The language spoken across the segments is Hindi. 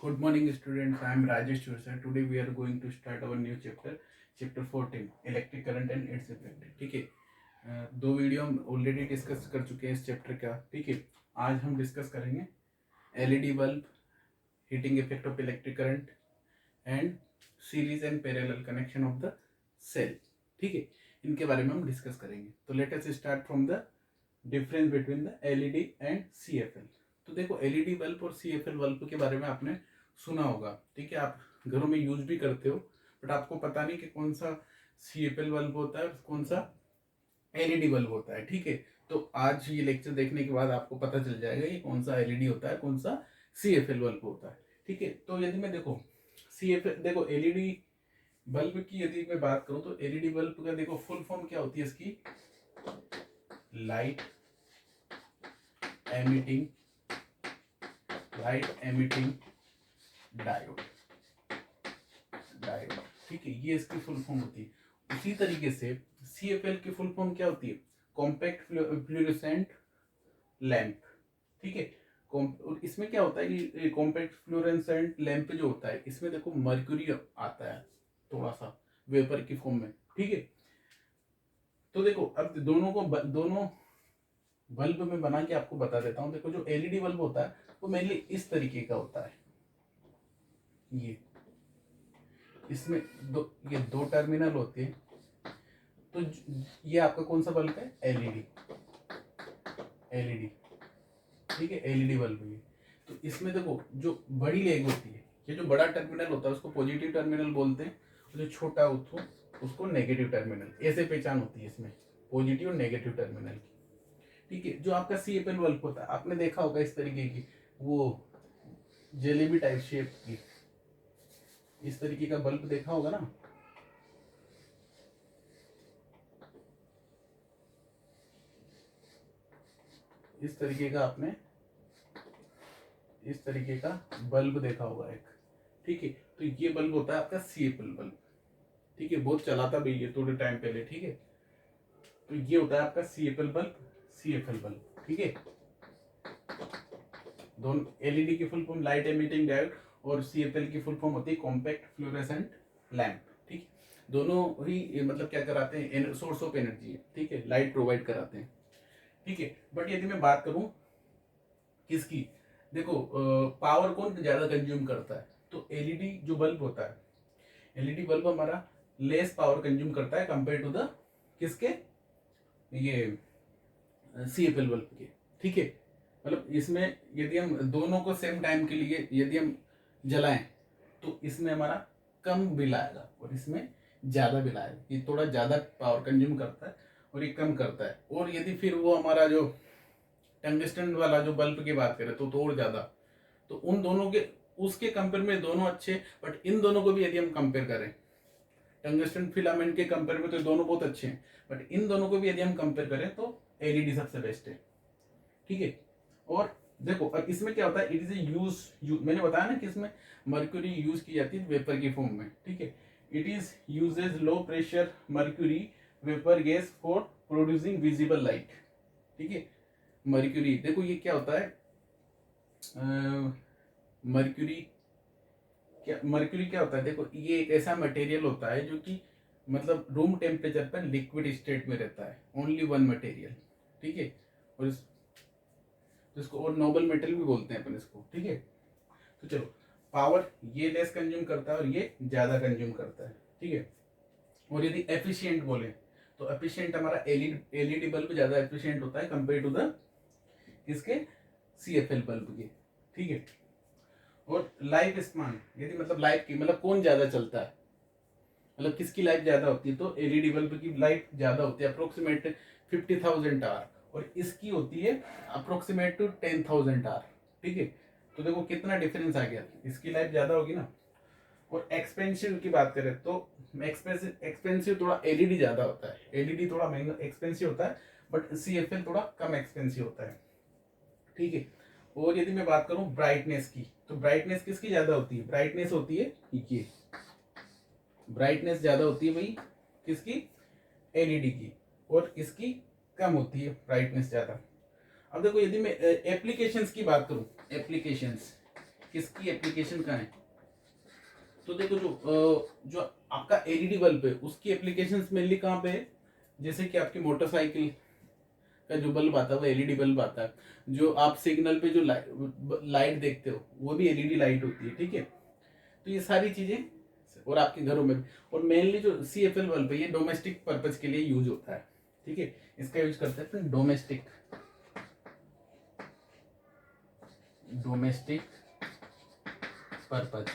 Good morning, students. I am Rajesh Chursa. Today we are going to start our new chapter, chapter 14, electric current and its effect. ठीक है. दो वीडियो हम ऑलरेडी डिस्कस कर चुके हैं इस चैप्टर का. ठीक है. आज हम डिस्कस करेंगे LED bulb, heating effect of electric current and series and parallel connection of the cell. ठीक है. इनके बारे में हम डिस्कस करेंगे. तो let us start from the difference between the LED and CFL. तो देखो, एलईडी बल्ब और सीएफएल बल्ब के बारे में आपने सुना होगा. ठीक है. आप घरों में यूज भी करते हो, बट आपको पता नहीं कि कौन सा सीएफएल बल्ब होता है और कौन सा एलईडी बल्ब होता है. ठीक है. तो आज ये लेक्चर देखने के बाद आपको पता चल जाएगा कि कौन सा एलईडी होता है, कौन सा सीएफएल बल्ब होता है. ठीक है. तो यदि मैं देखो एलईडी बल्ब की यदि मैं बात करूं तो एलईडी बल्ब का देखो फुल फॉर्म क्या होती है इसकी. Light emitting diode. ठीक है. ये इसकी फुल फॉर्म होती है. उसी तरीके से सीएफएल की फुल फॉर्म क्या होती है. Compact fluorescent lamp. ठीक है. और इसमें क्या होता है कि कॉम्पैक्ट फ्लोरेसेंट लैंप जो होता है इसमें देखो मर्क्यूरी आता है थोड़ा सा वेपर की फॉर्म में. ठीक है. तो देखो अब दोनों बल्ब में बना के आपको बता देता हूं. देखो, जो एलईडी बल्ब होता है वो मेनली इस तरीके का होता है. ये इसमें ये दो टर्मिनल होते हैं. तो ये आपका कौन सा बल्ब है. एलईडी. ठीक है. एलईडी बल्ब ये. तो इसमें देखो जो बड़ी लेग होती है, ये जो बड़ा टर्मिनल होता है उसको पॉजिटिव टर्मिनल बोलते हैं, और जो छोटा उसको नेगेटिव टर्मिनल. ऐसे पहचान होती है इसमें पॉजिटिव और नेगेटिव टर्मिनल की. ठीक है. जो आपका सीएफएल बल्ब होता है आपने देखा होगा इस तरीके की, वो जलेबी टाइप शेप की, इस तरीके का बल्ब देखा होगा ना. इस तरीके का बल्ब देखा होगा एक. ठीक है. तो ये बल्ब होता है आपका सीएफएल बल्ब. ठीक है. बहुत चला था भाई ये थोड़े टाइम पहले. ठीक है. तो ये होता है आपका सीएफएल बल्ब. ठीक है. दोनों एलईडी की full form light emitting diode और सीएफएल की फुल फॉर्म होती है कॉम्पैक्ट फ्लोरेसेंट लैंप. ठीक है. दोनों ही मतलब क्या कराते हैं, सोर्स ऑफ एनर्जी है. ठीक है. लाइट प्रोवाइड कराते हैं. ठीक है. बट यदि मैं बात करूं किसकी, देखो पावर कौन ज्यादा कंज्यूम करता है. तो एलईडी जो बल्ब होता है, एलईडी बल्ब हमारा लेस पावर कंज्यूम करता है कंपेयर टू द किसके, ये सीएफएल बल्ब के. ठीक है. मतलब इसमें यदि हम दोनों को सेम टाइम के लिए यदि हम जलाएं तो इसमें हमारा कम बिल आएगा और इसमें ज्यादा बिल आएगा. ये थोड़ा ज्यादा पावर कंज्यूम करता है और ये कम करता है. और यदि फिर वो हमारा जो टंगस्टन वाला जो बल्ब की बात करें तो और ज्यादा. तो उन दोनों के उसके कंपेयर में दोनों अच्छे. बट इन दोनों को भी यदि हम कंपेयर करें टंगस्टन फिलामेंट के कंपेयर में तो दोनों बहुत अच्छे हैं, बट इन दोनों को भी यदि हम कंपेयर करें तो एलईडी सबसे बेस्ट है. ठीक है. और देखो अब इसमें क्या होता है, इट इज यूज मैंने बताया ना कि इसमें मर्क्यूरी यूज की जाती है वेपर की फॉर्म में. ठीक है. It is usage low pressure mercury vapour gas for producing visible light. ठीक है. मर्क्यूरी देखो ये क्या होता है, मर्क्यूरी क्या होता है. देखो ये एक ऐसा मटेरियल होता है जो कि मतलब रूम टेम्परेचर पर लिक्विड स्टेट में रहता है. Only one material. ठीक है. और इसको और नोबल मेटल भी बोलते हैं अपन इसको. ठीक है. तो चलो, पावर ये लेस कंज्यूम करता है और ये ज्यादा कंज्यूम करता है. ठीक है. और यदि एफिशिएंट बोले तो एफिशिएंट हमारा एलईडी बल्ब ज्यादा एफिशिएंट होता है कंपेयर टू द इसके सीएफएल बल्ब के. ठीक है. और लाइफ स्पान यदि मतलब लाइफ की मतलब कौन ज्यादा चलता है, मतलब किसकी लाइफ ज्यादा होती है, तो एलईडी बल्ब की लाइफ ज्यादा होती है अप्रोक्सीमेट 50,000 आवर और इसकी होती है अप्रोक्सीमेट टू 10,000 आवर. ठीक है. तो देखो कितना डिफरेंस आ गया, इसकी लाइफ ज्यादा होगी ना. और एक्सपेंसिव की बात करें तो एक्सपेंसिव थोड़ा एलईडी ज्यादा होता है. एलईडी थोड़ा महंगा एक्सपेंसिव होता है, बट सीएफएल थोड़ा कम एक्सपेंसिव होता है. ठीक है. और यदि मैं बात करूं ब्राइटनेस की, तो ब्राइटनेस किसकी ज्यादा होती है, ब्राइटनेस होती है ये, ब्राइटनेस ज्यादा होती है भाई किसकी, एलईडी की. और इसकी कम होती है ब्राइटनेस ज्यादा. अब देखो यदि मैं एप्लीकेशंस की बात करूं, एप्लीकेशंस किसकी एप्लीकेशन कहाँ है? तो देखो जो आपका एलईडी बल्ब है उसकी एप्लीकेशंस मेनली कहाँ पे है? जैसे कि आपकी मोटरसाइकिल का जो बल्ब आता है वो एलईडी बल्ब आता है, जो आप सिग्नल पे जो लाइट देखते हो वो भी एलईडी लाइट होती है, ठीक है। तो ये सारी चीजें, और आपके घरों में भी, और मेनली जो CFL बल्ब है ये डोमेस्टिक पर्पज के लिए यूज होता है, ठीक है। इसका यूज करते हैं डोमेस्टिक पर्पज,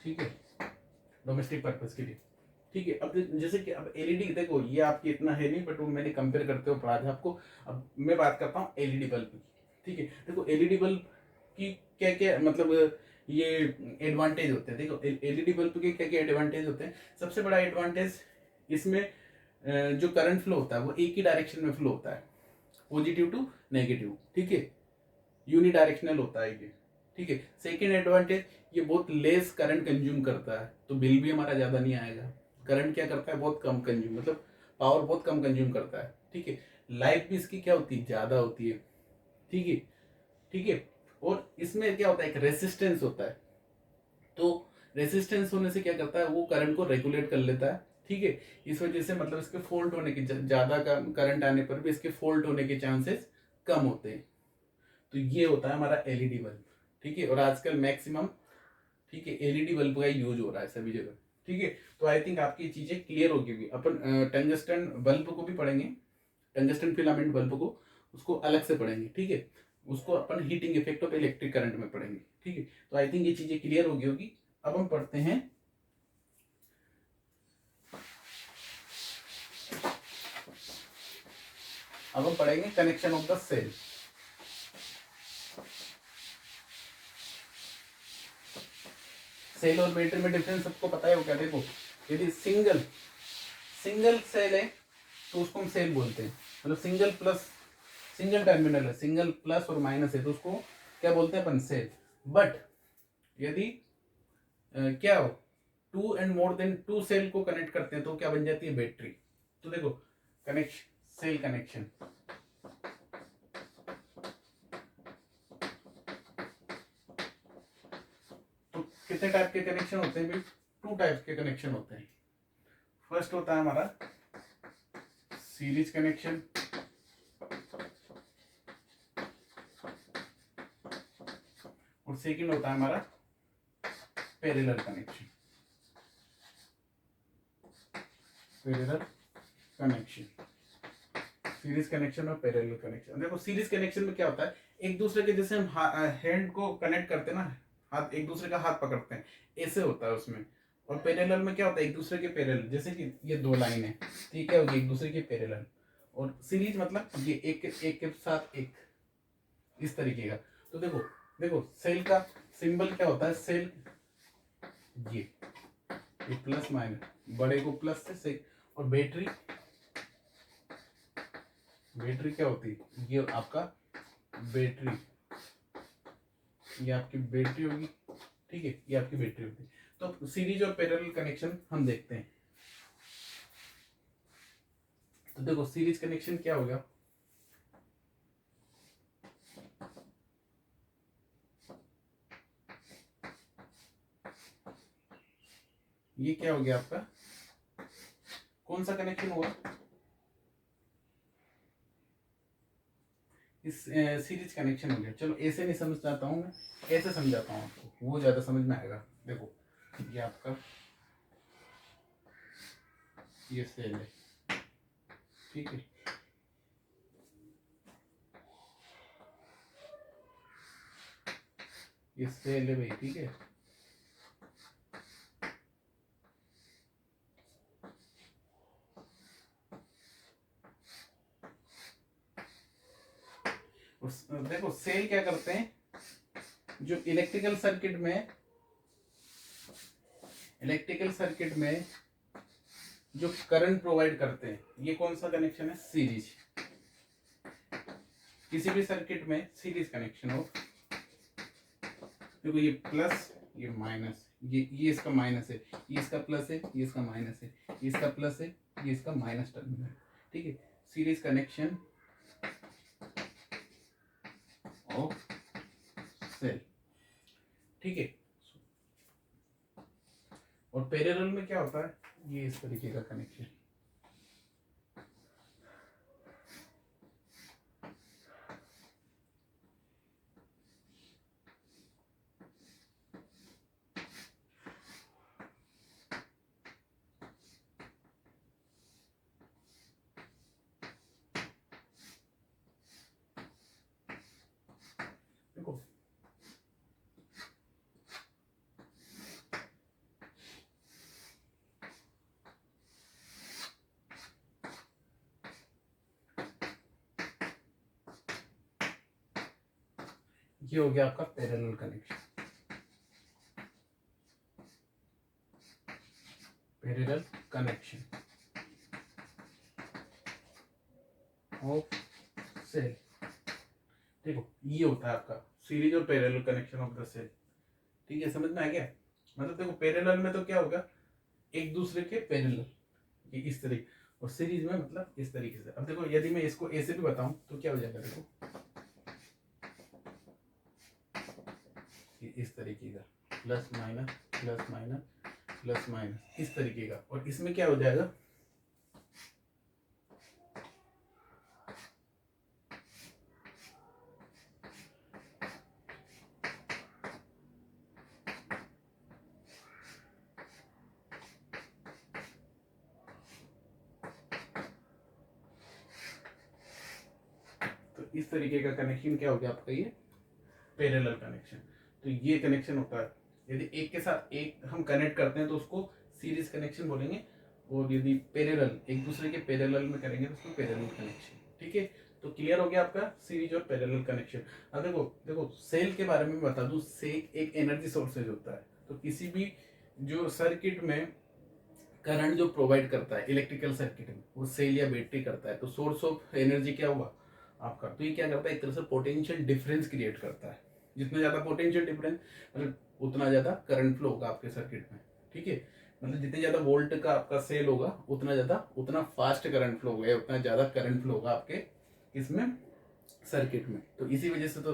ठीक है, डोमेस्टिक पर्पज के लिए, ठीक है। अब जैसे कि अब एलईडी देखो ये आपकी इतना है नहीं, बट वो मैंने कंपेयर करते हुए पढ़ा था आपको। अब मैं बात करता हूँ एलईडी बल्ब की, ठीक है। देखो एलईडी बल्ब की क्या क्या मतलब ये एडवांटेज होते हैं। देखो एलईडी बल्ब के क्या क्या एडवांटेज होते हैं। सबसे बड़ा एडवांटेज इसमें जो करंट फ्लो होता है वो एक ही डायरेक्शन में फ्लो होता है, पॉजिटिव टू नेगेटिव, ठीक है, यूनिडायरेक्शनल होता है ये, ठीक है। सेकेंड एडवांटेज, ये बहुत लेस करंट कंज्यूम करता है, तो बिल भी हमारा ज्यादा नहीं आएगा। करंट क्या करता है, बहुत कम कंज्यूम, मतलब पावर बहुत कम कंज्यूम करता है, ठीक है। लाइफ भी इसकी क्या होती है, ज्यादा होती है, ठीक है, ठीक है। और इसमें क्या होता है, एक रेसिस्टेंस होता है, तो रेसिस्टेंस होने से क्या करता है, वो करंट को रेगुलेट कर लेता है, ठीक है। इस वजह से मतलब इसके फॉल्ट होने की, ज्यादा करंट आने पर भी इसके फॉल्ट होने के चांसेस कम होते हैं। तो ये होता है हमारा एलईडी बल्ब, ठीक है। और आजकल मैक्सिमम, ठीक है, एलईडी बल्ब का यूज हो रहा है सभी जगह, ठीक है। तो आई थिंक आपकी चीजें क्लियर हो गई। अपन टंगस्टन बल्ब को भी पढ़ेंगे, टंगस्टन फिलामेंट बल्ब को, उसको अलग से पढ़ेंगे, ठीक है। उसको अपन heating effect of electric current में पढ़ेंगे, ठीक है। तो आई थिंक ये चीजें क्लियर हो गई होगी। अब हम पढ़ते हैं अब हम पढ़ेंगे connection of the cell. Cell और बैटरी में डिफरेंस सबको पता है, वो क्या, देखो यदि सिंगल सेल है तो उसको हम सेल बोलते हैं, मतलब सिंगल टर्मिनल है, सिंगल प्लस और माइनस है तो उसको क्या बोलते हैं अपन, सेल। बट यदि क्या हो, 2 एंड मोर देन 2 सेल को कनेक्ट करते हैं तो क्या बन जाती है, बैटरी। तो देखो सेल कनेक्शन, तो कितने टाइप के कनेक्शन होते हैं भाई, 2 टाइप के कनेक्शन होते हैं। फर्स्ट होता है हमारा सीरीज कनेक्शन, और सेकंड होता है हमारा पैरेलल कनेक्शन। सीरीज कनेक्शन और पैरेलल कनेक्शन। देखो सीरीज कनेक्शन में क्या होता है, एक दूसरे के जैसे हम हैंड को कनेक्ट करते हैं ना, हाथ एक दूसरे का हाथ पकड़ते हैं, ऐसे होता है उसमें। और पैरेलल में क्या होता है, एक दूसरे के पैरेलल, जैसे कि ये 2 लाइन है, ठीक है, होगी एक दूसरे के पैरेलल। और सीरीज मतलब ये एक के साथ एक, इस तरीके का। तो देखो देखो सेल का सिंबल क्या होता है, सेल ये प्लस माइनस, बड़े को प्लस से और बैटरी क्या होती है, ये आपका बैटरी, ये आपकी बैटरी होगी, ठीक है, ये आपकी बैटरी होगी। तो सीरीज और पैरेलल कनेक्शन हम देखते हैं। तो देखो सीरीज कनेक्शन क्या हो गया, ये क्या हो गया आपका, कौन सा कनेक्शन हुआ, इस सीरीज कनेक्शन हो गया। चलो ऐसे नहीं समझ जाता हूँ मैं, ऐसे समझाता हूँ आपको, वो ज्यादा समझ में आएगा। देखो ये आपका ये सेल है, ठीक है, ये सेल है भाई, ठीक है। देखो सेल क्या करते हैं, जो इलेक्ट्रिकल सर्किट में जो करंट प्रोवाइड करते हैं, ये कौन सा कनेक्शन है, सीरीज। किसी भी सर्किट में सीरीज कनेक्शन हो, देखो ये प्लस ये माइनस, ये इसका माइनस है, ये इसका प्लस है, ये इसका माइनस है, ये इसका प्लस है, ये इसका माइनस टर्मिनल, ठीक है। सीरीज कनेक्शन ऑफ सेल, ठीक है। और पैरेलल में क्या होता है, ये इस तरीके का कनेक्शन, देखो ये हो गया आपका parallel connection, parallel connection of cell. देखो ये होता है आपका सीरीज और parallel connection of the cell, ठीक है, समझ में आ गया। मतलब देखो पैरेलल में तो क्या होगा, एक दूसरे के पैरेलल, ये इस तरीके, और सीरीज में मतलब इस तरीके से। अब देखो यदि मैं इसको ऐसे भी बताऊं तो क्या हो जाएगा, देखो ये इस तरीके का plus minus plus minus plus minus इस तरीके का, और इसमें क्या हो जाएगा, तो इस तरीके का कनेक्शन क्या हो गया आपका, ये पैरेलल कनेक्शन। तो ये कनेक्शन होता है, यदि एक के साथ एक हम कनेक्ट करते हैं तो उसको सीरीज कनेक्शन बोलेंगे, और यदि पैरेलल एक दूसरे के पैरेलल में करेंगे तो उसको पैरेलल कनेक्शन, ठीक है। तो क्लियर हो गया आपका सीरीज और पैरेलल कनेक्शन। अब देखो देखो सेल के बारे में बता दूं, सेल एक एनर्जी सोर्सेज होता है। तो किसी भी जो सर्किट में करंट जो प्रोवाइड करता है इलेक्ट्रिकल सर्किट में, वो सेल या बैटरी करता है। तो सोर्स ऑफ एनर्जी क्या हुआ आपका, तो ये क्या करता है, एक तरह से पोटेंशियल डिफरेंस क्रिएट करता है। जितना ज्यादा पोटेंशियल डिफरेंस मतलब उतना ज्यादा करंट फ्लो होगा आपके सर्किट में, ठीक है। मतलब जितने ज्यादा वोल्ट का आपका सेल होगा उतना ज्यादा, उतना फास्ट करंट फ्लो होगा, उतना ज्यादा करंट फ्लो होगा आपके इसमें सर्किट में। तो इसी वजह से तो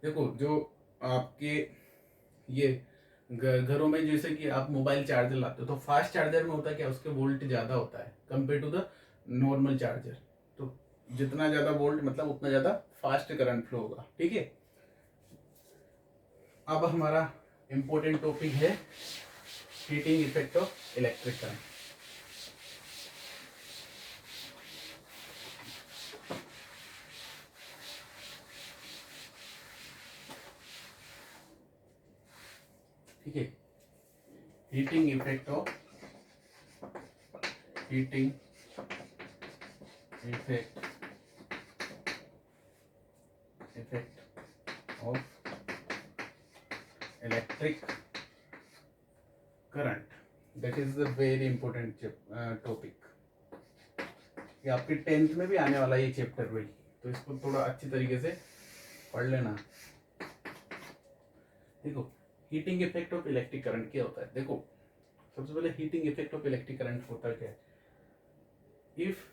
देखो जो आपके ये घरों में जैसे कि आप मोबाइल चार्जर लाते हो, तो फास्ट चार्जर में होता है क्या, उसके वोल्ट ज्यादा होता है compare to the normal charger. तो जितना ज्यादा वोल्ट मतलब उतना ज्यादा फास्ट करंट फ्लो होगा, ठीक है। अब हमारा इंपॉर्टेंट टॉपिक है heating effect of electric current. ठीक है, heating effect of heating effect of electric current, that is the very important topic. ये आपके 10th में भी आने वाला ये चैप्टर भाई, तो इसको थोड़ा अच्छी तरीके से पढ़ लेना। देखो heating effect of electric current क्या होता है, देखो सबसे पहले heating effect of electric current होता क्या है, if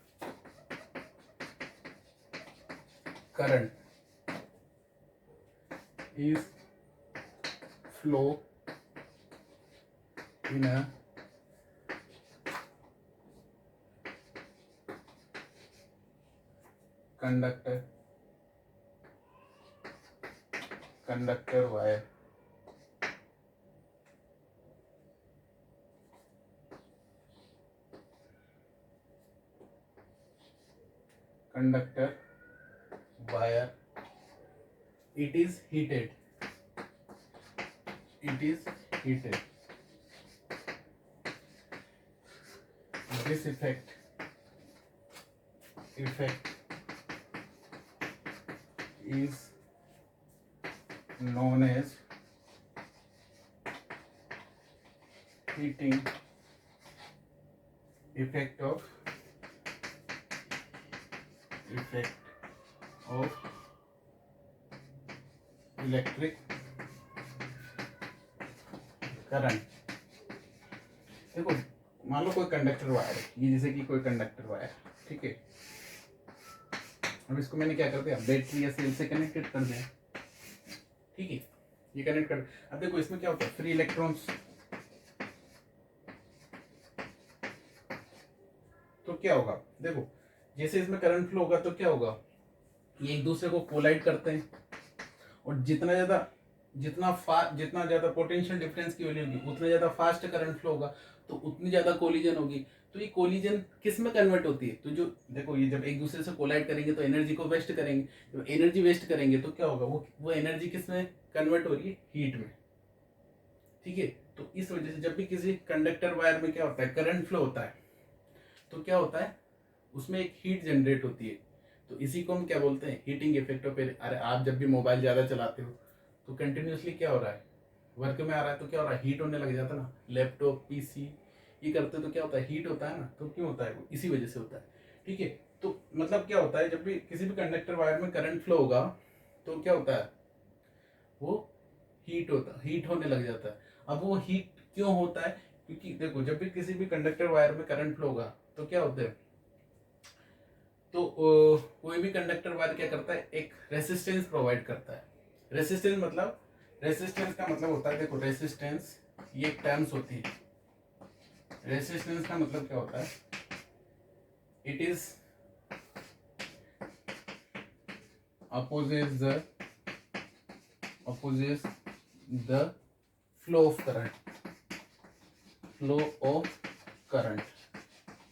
current is flow in a conductor wire, conductor wire, it is heated, this effect is known as heating effect of electric current. देखो मान लो कोई कंडक्टर वायर है, ये जैसे कि कोई कंडक्टर वायर, ठीक है। अब इसको मैंने क्या कर दिया, बैटरी या सेल से कनेक्टेड कर दिया, ठीक है। ये कनेक्ट कर। अब देखो इसमें क्या होता है, फ्री इलेक्ट्रॉन्स, तो क्या होगा, देखो जैसे इसमें करंट फ्लो होगा तो क्या होगा, ये एक दूसरे को कोलाइड करते हैं, और जितना ज्यादा पोटेंशियल डिफरेंस की वैल्यू होगी उतना ज्यादा फास्ट करंट फ्लो होगा, तो उतनी ज्यादा कोलिजन होगी। तो ये कोलिजन किस में कन्वर्ट होती है, तो जो देखो ये जब एक दूसरे से कोलाइड करेंगे तो एनर्जी को वेस्ट करेंगे, जब एनर्जी वेस्ट करेंगे तो क्या होगा, वो एनर्जी किस में कन्वर्ट हो रही है, हीट में। ठीक है, तो इस वजह से जब भी किसी कंडक्टर वायर में क्या होता है, करंट फ्लो होता है, तो क्या होता है, उसमें एक हीट जनरेट होती है। तो इसी को हम क्या बोलते हैं, हीटिंग इफेक्ट ऑफ। अरे आप जब भी मोबाइल ज़्यादा चलाते हो तो कंटिन्यूसली क्या हो रहा है, वर्क में आ रहा है तो क्या हो रहा है, हीट होने लग जाता है ना। लैपटॉप पीसी ये करते तो क्या होता है, हीट होता है ना। तो क्यों होता है, वो इसी वजह से होता है। ठीक है, तो मतलब क्या होता है, जब भी किसी भी कंडक्टर वायर में करंट फ्लो होगा तो क्या होता है, वो हीट होने लग जाता है। अब वो हीट क्यों होता है, क्योंकि देखो जब भी किसी भी कंडक्टर वायर में करंट फ्लो होगा तो क्या होता है, तो कोई भी कंडक्टर वायर क्या करता है, एक रेसिस्टेंस प्रोवाइड करता है। रेसिस्टेंस का मतलब होता है, देखो रेसिस्टेंस ये टर्म्स होती है। रेसिस्टेंस का मतलब क्या होता है, it is opposes the flow of current।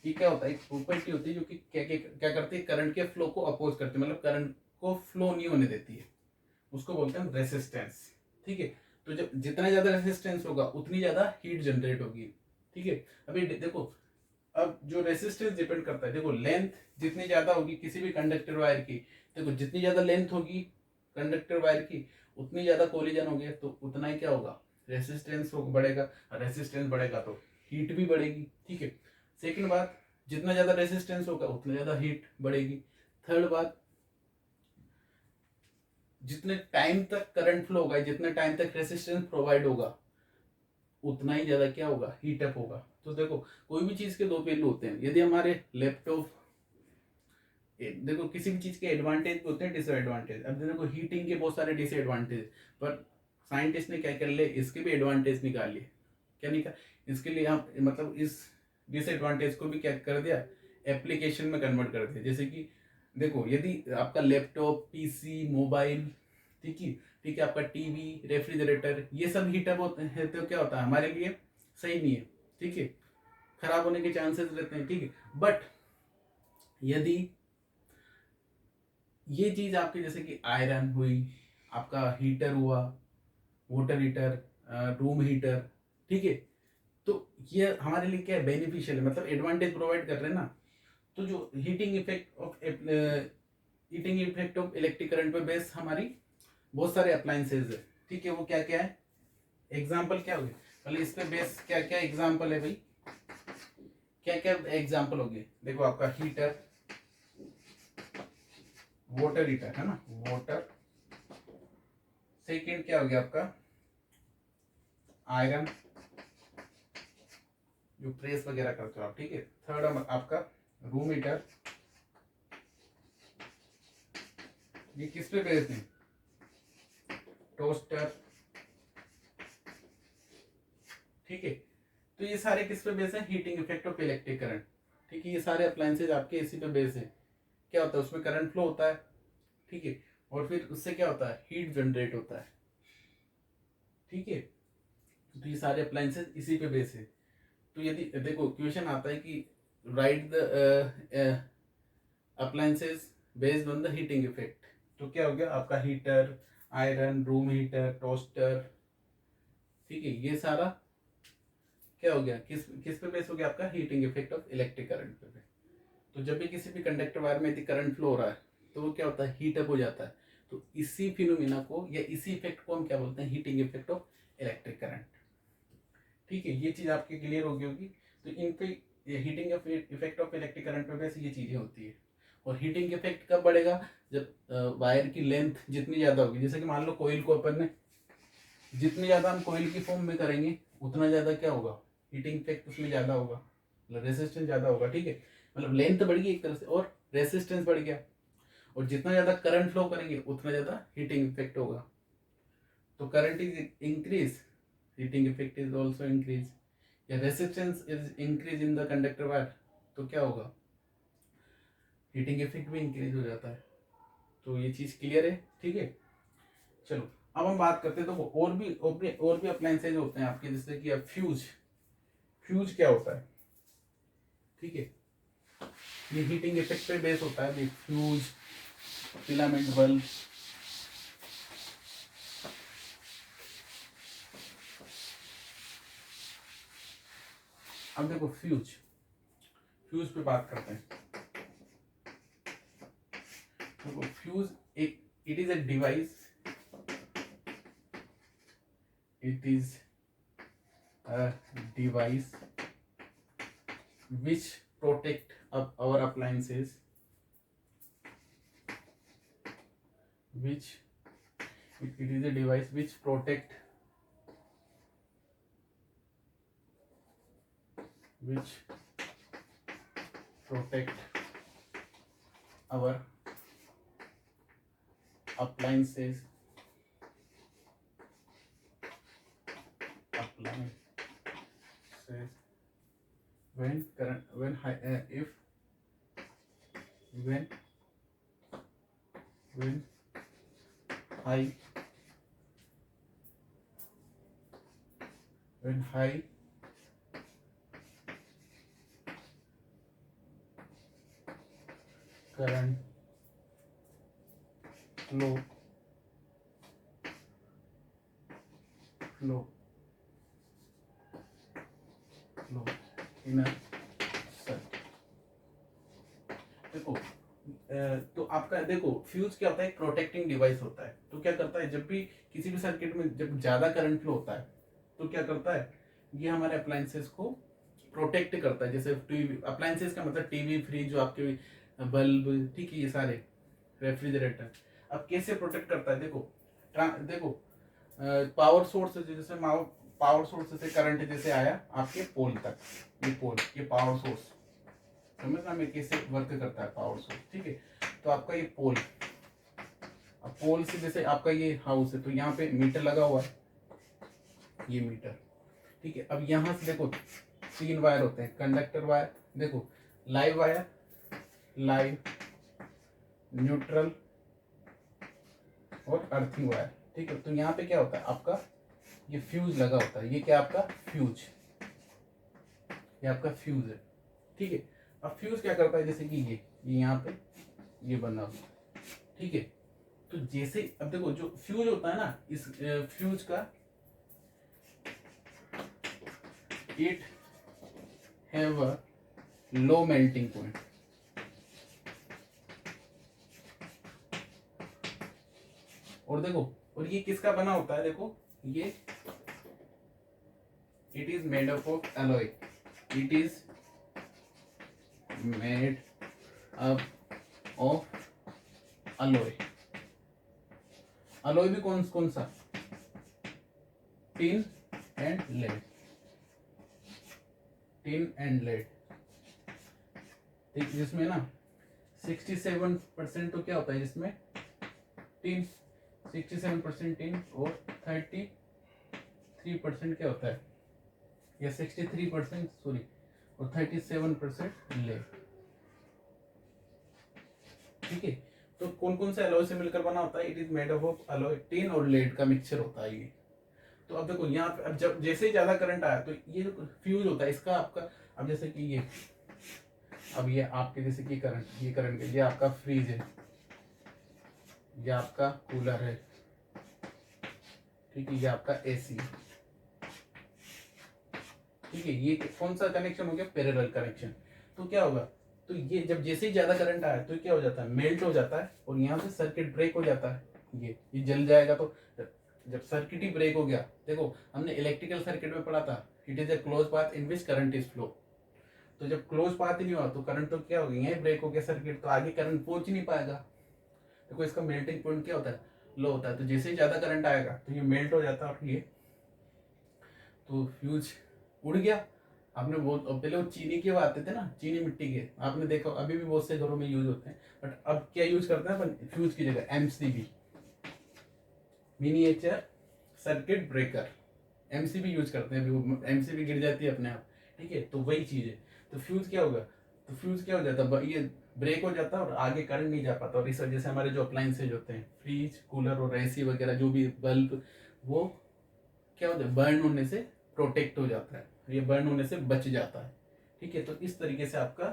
ये क्या होता है, एक प्रॉपर्टी होती है जो कि क्या करती है, करंट के फ्लो को अपोज करती है, मतलब करंट को फ्लो नहीं होने देती है, उसको बोलते हैं रेसिस्टेंस। ठीक है, तो जब जितना ज्यादा रेसिस्टेंस होगा उतनी ज्यादा हीट जनरेट होगी। ठीक है, अभी देखो, अब जो रेसिस्टेंस डिपेंड करता है, देखो लेंथ जितनी ज्यादा होगी किसी भी कंडक्टर वायर की, देखो जितनी ज्यादा लेंथ होगी कंडक्टर वायर की उतनी ज्यादा कोलिजन होगी, तो उतना ही क्या होगा, रेसिस्टेंस बढ़ेगा। रेसिस्टेंस बढ़ेगा तो हीट भी बढ़ेगी। ठीक है, सेकंड बात, जितना ज्यादा रेसिस्टेंस होगा उतना ज्यादा हीट बढ़ेगी। थर्ड बात, जितने टाइम तक करंट फ्लो होगा, जितने टाइम तक रेसिस्टेंस प्रोवाइड होगा उतना ही ज्यादा क्या होगा, हीट अप होगा। तो देखो कोई भी चीज के दो पहलू होते हैं। यदि हमारे लैपटॉप, देखो किसी भी चीज के एडवांटेज भी होते हैं, डिसएडवांटेज। अब देखो हीटिंग के बहुत सारे डिसएडवांटेज, पर साइंटिस्ट ने क्या कर ले, इसके भी एडवांटेज निकाल लिए। क्या निकाल, इसके लिए हम मतलब इस डिसएडवांटेज को भी क्या कर दिया, एप्लीकेशन में कन्वर्ट कर दिया। जैसे कि देखो यदि आपका लैपटॉप पीसी मोबाइल, ठीक है आपका टीवी रेफ्रिजरेटर ये सब हीटअप होते हैं तो क्या होता है, हमारे लिए सही नहीं है। ठीक है, खराब होने के चांसेस रहते हैं। ठीक है, बट यदि ये चीज आपके जैसे कि आयरन हुई, आपका हीटर हुआ, वाटर हीटर, रूम हीटर, ठीक है, तो ये हमारे लिए क्या है, बेनिफिशियल है, मतलब एडवांटेज प्रोवाइड कर रहे हैं ना। तो जो heating effect of electric current पे बेस हमारी बहुत सारे अप्लायंसेज है। ठीक है, वो क्या क्या है, एग्जाम्पल क्या हो गए, पहले इस पे बेस क्या क्या एग्जाम्पल है भाई, क्या क्या एग्जाम्पल हो गए, देखो आपका हीटर, वाटर हीटर है ना, वाटर। सेकेंड क्या हो गया आपका, आयरन जो प्रेस वगैरह करते हो आप। ठीक है, थर्ड आपका रूम हीटर, ये किस पे बेस्ड है, टोस्टर। ठीक है, तो ये सारे किस पे बेस है, heating effect of electric current. ठीक है, ये सारे अप्लायंसेज आपके इसी पे बेस है। क्या होता है, उसमें करंट फ्लो होता है। ठीक है, और फिर उससे क्या होता है, हीट जनरेट होता है। ठीक है, तो ये सारे अप्लायंसेज इसी पे बेस है। तो यदि देखो क्वेश्चन आता है कि right the appliances based on the heating effect, तो क्या हो गया आपका heater, iron, room heater, toaster. ठीक है, ये सारा क्या हो गया, किस किस पे बेस हो गया आपका, heating effect of electric current पे। तो जब भी किसी भी कंडक्टर वायर में यदि करंट फ्लो हो रहा है तो वो क्या होता है, हीट अप हो जाता है। तो इसी फिनोमिना को या इसी इफेक्ट को हम क्या बोलते हैं, heating effect of electric current. ठीक है, ये चीज आपकी क्लियर होगी। तो इन पे heating effect of electric current पे वैसे ये चीजें होती है। और हीटिंग इफेक्ट कब बढ़ेगा, जब वायर की लेंथ जितनी ज्यादा होगी, जैसे कि मान लो कोयल को अपन ने जितनी ज्यादा हम कोयल की फॉर्म में करेंगे उतना ज्यादा क्या होगा, हीटिंग इफेक्ट उसमें ज्यादा होगा, मतलब रेसिस्टेंस ज्यादा होगा। ठीक है, मतलब लेंथ बढ़ गई एक तरह से और रेसिस्टेंस बढ़ गया, और जितना ज्यादा करंट फ्लो करेंगे उतना ज्यादा हीटिंग इफेक्ट होगा। तो current is increase, heating effect is also increase, या resistance is increase in the conductor wire, तो क्या होगा, हीटिंग इफेक्ट भी इंक्रीज हो जाता है। तो ये चीज क्लियर है, ठीक है। चलो अब हम बात करते हैं, तो और भी अप्लायंसेज होते हैं आपके, जैसे कि अब फ्यूज। फ्यूज क्या होता है, ठीक है, ये हीटिंग इफेक्ट पे बेस होता है। फ्यूज, फिलामेंट बल्ब, अब देखो फ्यूज, फ्यूज पे बात करते हैं। देखो फ्यूज एक, it is a device, it is a device which protect our appliances, which it is a device which protect our appliances when current, when high, if when high, when high current flow in a circuit। देखो तो आपका देखो फ्यूज क्या होता है, एक प्रोटेक्टिंग डिवाइस होता है। तो क्या करता है, जब भी किसी भी सर्किट में जब ज्यादा करंट फ्लो होता है, तो क्या करता है, ये हमारे अप्लायंसेस को प्रोटेक्ट करता है। जैसे टीवी, अप्लायंसेस का मतलब टीवी, फ्रिज, जो आपके बल्ब, ठीक है, ये सारे, रेफ्रिजरेटर। अब कैसे प्रोटेक्ट करता है, देखो देखो पावर सोर्स, जैसे पावर सोर्स से करंट जैसे आया आपके पोल तक, ये पोल, ये पावर सोर्स, समझना मैं कैसे वर्क करता है पावर सोर्स, ठीक है। तो आपका ये पोल, अब पोल से जैसे आपका ये हाउस है, तो यहाँ पे मीटर लगा हुआ है, ये मीटर, ठीक है। अब यहाँ से देखो 3 वायर होते हैं, कंडक्टर वायर, देखो लाइव वायर, लाइव, न्यूट्रल और अर्थिंग वायर, ठीक है। तो यहाँ पे क्या होता है, आपका ये फ्यूज लगा होता है, ये क्या आपका फ्यूज, ये आपका फ्यूज है, ठीक है। अब फ्यूज क्या करता है, जैसे कि ये यहाँ पे ये बना हुआ, ठीक है। तो जैसे अब देखो जो फ्यूज होता है ना, इस फ्यूज का it have a low melting point, और देखो, और ये किसका बना होता है, देखो ये it is made up of alloy, it is made up of alloy. Alloy भी कौन कौन सा, tin and lead, tin and lead, जिसमें ना 67% तो क्या होता है, जिसमें टिन, 67% टिन और 33% क्या होता है, या 63% सॉरी, और 37% लेड, ठीक है। तो कौन कौन सा एलॉय से मिलकर बना होता है, it is made up of alloy, tin और लेड का मिक्सचर होता है ये। तो अब देखो यहाँ पे, अब जब जैसे ही ज्यादा करंट आया, तो ये जो फ्यूज होता है इसका आपका, अब जैसे कि ये, अब ये आपके जैसे कि करंट, ये करंट, ये आपका फ्रीज है, ये आपका कूलर है, ठीक है, ये आपका एसी, ठीक है। ये कौन सा कनेक्शन हो गया, पैरेलल कनेक्शन। तो क्या होगा, तो ये जब जैसे ही ज्यादा करंट आया, तो क्या हो जाता है, मेल्ट हो जाता है, और यहाँ से सर्किट ब्रेक हो जाता है, ये जल जाएगा। तो जब सर्किट ही ब्रेक हो गया, देखो हमने इलेक्ट्रिकल सर्किट में पढ़ा था, it is a close path in which current is flow. तो जब क्लोज पाथ ही नहीं हुआ, तो करंट तो क्या हो गया, यही ब्रेक हो गया सर्किट, तो आगे करंट पहुंच ही नहीं पाएगा। देखो इसका मेल्टिंग पॉइंट क्या होता है, लो होता है। तो जैसे ही ज्यादा करंट आएगा, तो ये मेल्ट हो जाता है, और ये तो फ्यूज उड़ गया। आपने बहुत पहले वो चीनी के वो आते थे ना, चीनी मिट्टी के, आपने देखा, अभी भी बहुत से घरों में यूज होते हैं, बट अब क्या यूज करते हैं अपन फ्यूज की जगह, MCB, miniature circuit breaker, MCB use करते हैं, एमसीबी गिर जाती है अपने आप, ठीक है, तो वही चीज है। तो फ्यूज क्या होगा, तो फ्यूज क्या हो जाता है, ये ब्रेक हो जाता है और आगे करंट नहीं जा पाता, और इस वजह से हमारे जो अप्लाइंसेज होते हैं, फ्रिज, कूलर और एसी वगैरह जो भी बल्ब, वो क्या होता है, बर्न होने से प्रोटेक्ट हो जाता है, ये बर्न होने से बच जाता है, ठीक है। तो इस तरीके से आपका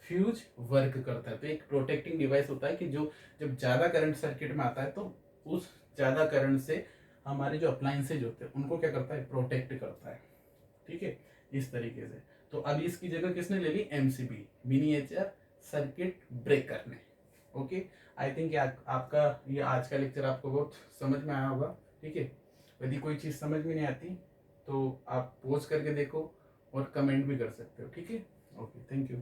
फ्यूज वर्क करता है। तो एक प्रोटेक्टिंग डिवाइस होता है कि जो जब ज़्यादा करंट सर्किट में आता है तो उस ज़्यादा करंट से हमारे जो अप्लाइंसेज होते हैं उनको क्या करता है, प्रोटेक्ट करता है, ठीक है, इस तरीके से। तो अभी इसकी जगह किसने ले ली, एमसीबी, मिनिएचर सर्किट ब्रेकर ने। ओके, आई थिंक आपका ये आज का लेक्चर आपको बहुत समझ में आया होगा, ठीक है। यदि कोई चीज़ समझ में नहीं आती तो आप पोज करके देखो और कमेंट भी कर सकते हो, ठीक है। Okay, thank you.